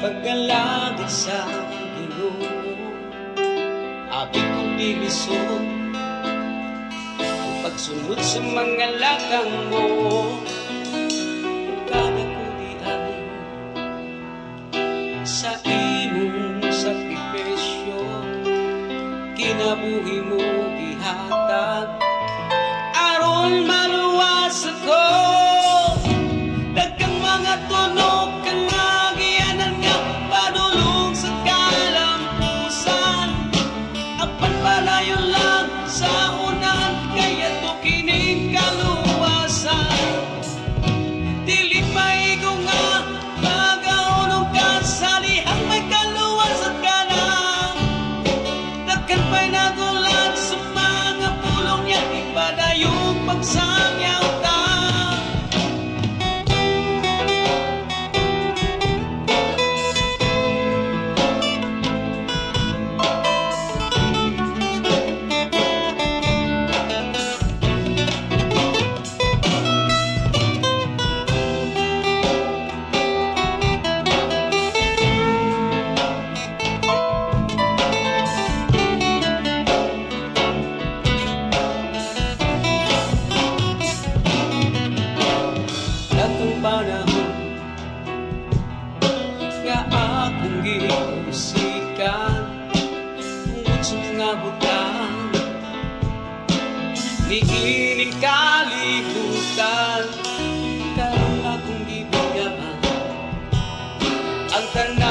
pag-alagad sa Ginoo. Abig kong dilisod ang pagsunod sa mga lakang mo. Kada ko diay sa imong sakripisyo, kinabuhi mo gihatag aron maluwas ako. Daghang mga tunog kang agianan nga padulong sa kalampusan, apan palayo lang sa unan kaya to kining kaluwasan. Dili maigo nga magahunong ka sa lihang may kaluwasan ka na. Daghan pa'y nagulat sa mga pulong niya, ipadayong pagsangyaw ta. Datong panahon nga akong giusikan tungod sa mga butang niining kalibutan, karon akong gibigyan ang tanan